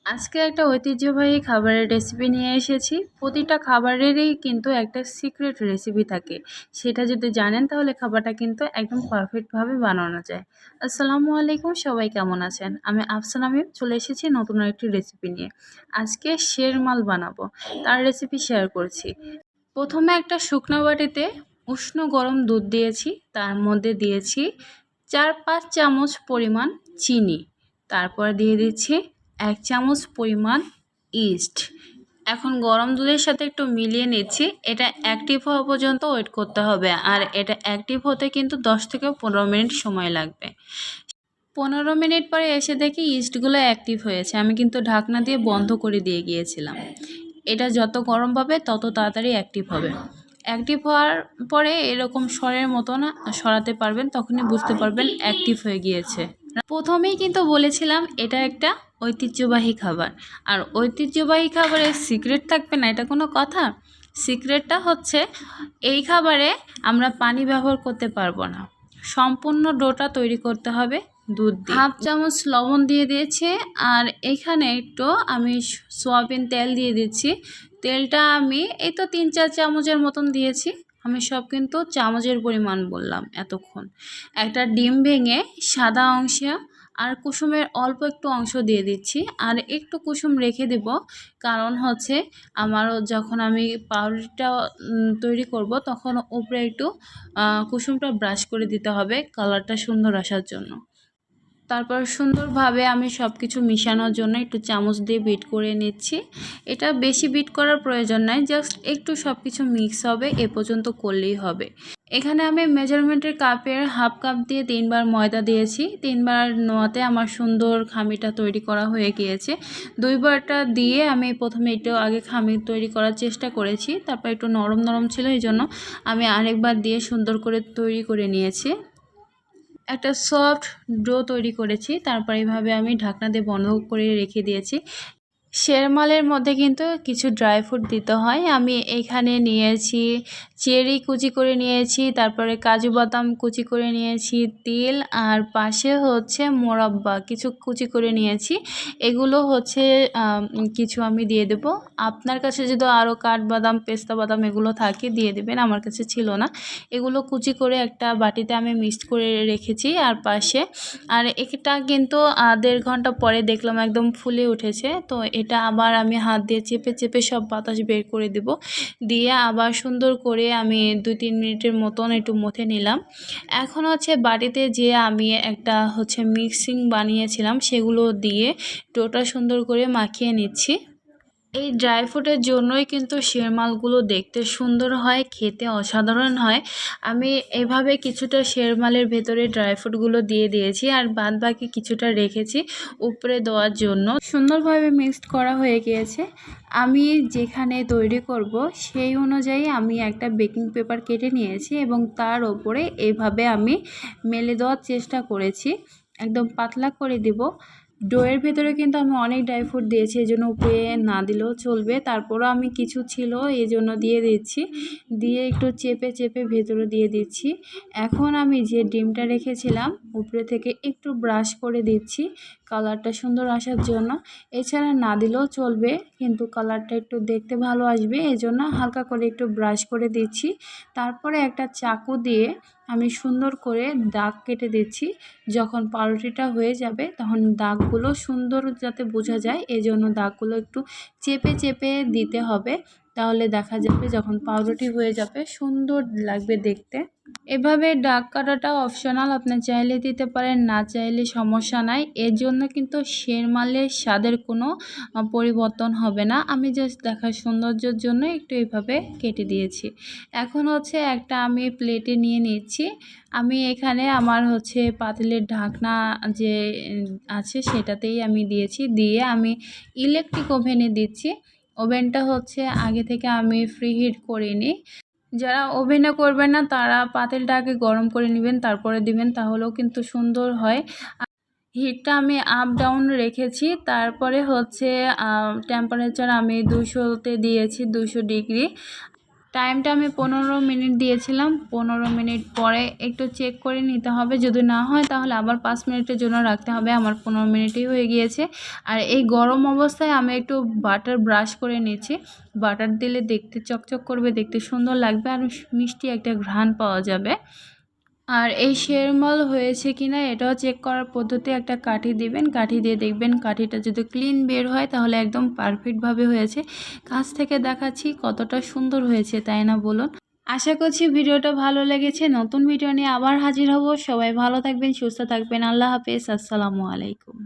আজকে একটা ঐতিহ্যবাহী খাবারের রেসিপি নিয়ে এসেছি। প্রতিটা খাবারেরই কিন্তু একটা সিক্রেট রেসিপি থাকে। সেটা যদি জানেন তাহলে খাবারটা কিন্তু একদম পারফেক্টভাবে বানানো যায়। আসসালামু আলাইকুম, সবাই কেমন আছেন? আমি আফসানা মিম চলে এসেছি নতুন আরেকটি রেসিপি নিয়ে। আজকে শেরমাল বানাবো, তার রেসিপি শেয়ার করছি। প্রথমে একটা শুকনো বাটিতে উষ্ণ গরম দুধ দিয়েছি, তার মধ্যে দিয়েছি 4-5 চামচ পরিমাণ চিনি। তারপর দিয়ে দিচ্ছি 1 চামচ পরিমাণ ইস্ট। এখন গরম দুধের সাথে একটু মিলিয়ে নিচ্ছি। এটা অ্যাক্টিভ হওয়া পর্যন্ত ওয়েট করতে হবে, আর এটা অ্যাক্টিভ হতে কিন্তু 10 থেকে 15 মিনিট সময় লাগবে। 15 মিনিট পরে এসে দেখি ইস্টগুলো অ্যাক্টিভ হয়েছে। আমি কিন্তু ঢাকনা দিয়ে বন্ধ করে দিয়ে গিয়েছিলাম। এটা যত গরম পাবে তত তাড়াতাড়ি অ্যাক্টিভ হবে। অ্যাক্টিভ হওয়ার পরে এরকম সরের মতন সরাতে পারবেন, তখনই বুঝতে পারবেন অ্যাক্টিভ হয়ে গিয়েছে। প্রথমেই কিন্তু বলেছিলাম এটা একটা ঐতিহ্যবাহী খাবার, আর ঐতিহ্যবাহী খাবারের সিক্রেট থাকবে না, এটা কোনো কথা? সিক্রেটটা হচ্ছে এই খাবারে আমরা পানি ব্যবহার করতে পারবো না। সম্পূর্ণ ডোটা তৈরি করতে হবে দুধ দিয়ে। 1/2 চামচ লবণ দিয়ে দিয়েছি, আর এখানে একটু আমি সয়াবিন তেল দিয়ে দিচ্ছি। তেলটা আমি এই তো 3-4 চামচের মতন দিয়েছি। আমি সব কিন্তু চামচের পরিমাণ বললাম এতক্ষণ। একটা ডিম ভেঙে সাদা অংশ আর কুসুমের অল্প একটু অংশ দিয়ে দিচ্ছি, আর একটু কুসুম রেখে দেব। কারণ হচ্ছে আমারও যখন আমি পাউরুটিটা তৈরি করব তখন উপরে একটু কুসুমটা ব্রাশ করে দিতে হবে কালারটা সুন্দর আসার জন্য। তারপর সুন্দরভাবে আমি সব কিছু মিশানোর জন্য একটু চামচ দিয়ে বিট করে নিচ্ছি। এটা বেশি বিট করার প্রয়োজন নাই, জাস্ট একটু সব কিছু মিক্স হবে এ পর্যন্ত করলেই হবে। এখানে আমি মেজারমেন্টের কাপের 1/2 কাপ দিয়ে 3 বার ময়দা দিয়েছি। 3 বার নোয়াতে আমার সুন্দর খামিটা তৈরি করা হয়ে গিয়েছে। 2 বারটা দিয়ে আমি প্রথমে একটু আগে খামি তৈরি করার চেষ্টা করেছি, তারপর একটু নরম নরম ছিল, এই জন্য আমি আরেকবার দিয়ে সুন্দর করে তৈরি করে নিয়েছি। একটা সফট ডো তৈরি করেছি, তারপর এইভাবে আমি ঢাকনা দিয়ে বন্ধ করে রেখে দিয়েছি। শেরমালের মধ্যে কিন্তু কিছু ড্রাই ফ্রুট দিতে হয়। আমি এখানে নিয়েছি চেরি কুচি করে নিয়েছি, তারপরে কাজু বাদাম কুচি করে নিয়েছি, তিল, আর পাশে হচ্ছে মোরাব্বা কিছু কুচি করে নিয়েছি। এগুলো হচ্ছে কিছু আমি দিয়ে দেব। আপনার কাছে যদি আরও কাঠবাদাম, পেস্তা বাদাম এগুলো থাকে দিয়ে দেবেন, আমার কাছে ছিল না। এগুলো কুচি করে একটা বাটিতে আমি মিক্সড করে রেখেছি আর পাশে। আর এটা কিন্তু 1.5 ঘন্টা পরে দেখলাম একদম ফুলে উঠেছে। তো এটা আবার আমি হাত দিয়ে চেপে চেপে সব বাতাস বের করে দেব। দিয়ে আবার সুন্দর করে আমি 2-3 মিনিটের মতন একটু মথে নিলাম। এখন হচ্ছে বাটিতে যে আমি একটা হচ্ছে মিক্সিং বানিয়েছিলাম সেগুলো দিয়ে ডোটা সুন্দর করে মাখিয়ে নিচ্ছি। এই ড্রাই ফ্রুটের জন্যই কিন্তু শেরমালগুলো দেখতে সুন্দর হয়, খেতে অসাধারণ হয়। আমি এভাবে কিছুটা শেরমালের ভেতরে ড্রাই ফ্রুটগুলো দিয়ে দিয়েছি, আর বাদ বাকি কিছুটা রেখেছি উপরে দেওয়ার জন্য। সুন্দরভাবে মিক্সড করা হয়ে গিয়েছে। আমি যেখানে তৈরি করব সেই অনুযায়ী আমি একটা বেকিং পেপার কেটে নিয়েছি এবং তার ওপরে এইভাবে আমি মেলে দেওয়ার চেষ্টা করেছি। একদম পাতলা করে দেব। ডোয়ের ভেতরে কিন্তু আমি অনেক ড্রাই ফ্রুট দিয়েছি, এই জন্য উপরে না দিলেও চলবে। তারপরও আমি কিছু ছিল এই জন্য দিয়ে দিচ্ছি। দিয়ে একটু চেপে চেপে ভেতরে দিয়ে দিচ্ছি। এখন আমি যে ডিমটা রেখেছিলাম উপরে থেকে একটু ব্রাশ করে দিচ্ছি কালারটা সুন্দর আসার জন্য। এছাড়া না দিলেও চলবে, কিন্তু কালারটা একটু দেখতে ভালো আসবে, এই জন্য হালকা করে একটু ব্রাশ করে দিচ্ছি। তারপরে একটা চাকু দিয়ে আমি সুন্দর করে দাগ কেটে দিচ্ছি। যখন পাউরুটিটা হয়ে যাবে তখন দাগগুলো সুন্দর যাতে বোঝা যায়, এজন্য দাগগুলো একটু চেপে চেপে দিতে হবে। তাহলে দেখা যাবে যখন পাউরুটি হয়ে যাবে সুন্দর লাগবে দেখতে। এভাবে দাগ কাটাটা অপশনাল, আপনি চাইলে দিতে পারেন, না চাইলে সমস্যা নাই। এর জন্য কিন্তু শেরমালের স্বাদের কোনো পরিবর্তন হবে না। আমি জাস্ট দেখার সৌন্দর্যের জন্য একটু এইভাবে কেটে দিয়েছি। এখন হচ্ছে একটা আমি প্লেটে নিয়ে নিচ্ছি। আমি এখানে আমার হচ্ছে পাতিলের ঢাকনা যে আছে সেটাতেই আমি দিয়েছি। দিয়ে আমি ইলেকট্রিক ওভেনে দিচ্ছি। ওভেনটা হচ্ছে আগে থেকে আমি ফ্রি হিট করে নিই। যারা ওভেনে করবেন না তারা পাতিলটা আগে গরম করে নেবেন, তারপরে দিবেন, তাহলেও কিন্তু সুন্দর হয়। হিটটা আমি আপ ডাউন রেখেছি। তারপরে হচ্ছে টেম্পারেচার আমি 200-তে দিয়েছি, 200 ডিগ্রি। টাইমটা আমি 15 মিনিট দিয়েছিলাম। 15 মিনিট পরে একটু চেক করে নিতে হবে, যদি না হয় তাহলে আবার 5 মিনিটের জন্য রাখতে হবে। আমার 15 মিনিটই হয়ে গিয়েছে। আর এই গরম অবস্থায় আমি একটু বাটার ব্রাশ করে নিচ্ছি। বাটার দিলে দেখতে চকচক করবে, দেখতে সুন্দর লাগবে, আর মিষ্টি একটা ঘ্রাণ পাওয়া যাবে। আর এই শেরমাল হয়েছে কিনা এটাও চেক করার পদ্ধতি, একটা কাঠি দিবেন, কাঠি দিয়ে দেখবেন কাঠিটা যদি ক্লিন বের হয় তাহলে একদম পারফেক্টভাবে হয়েছে। কাছ থেকে দেখাচ্ছি কতটা সুন্দর হয়েছে, তাই না বলুন? আশা করছি ভিডিওটা ভালো লেগেছে। নতুন ভিডিও নিয়ে আবার হাজির হব। সবাই ভালো থাকবেন, সুস্থ থাকবেন। আল্লাহ হাফেজ, আসসালামু আলাইকুম।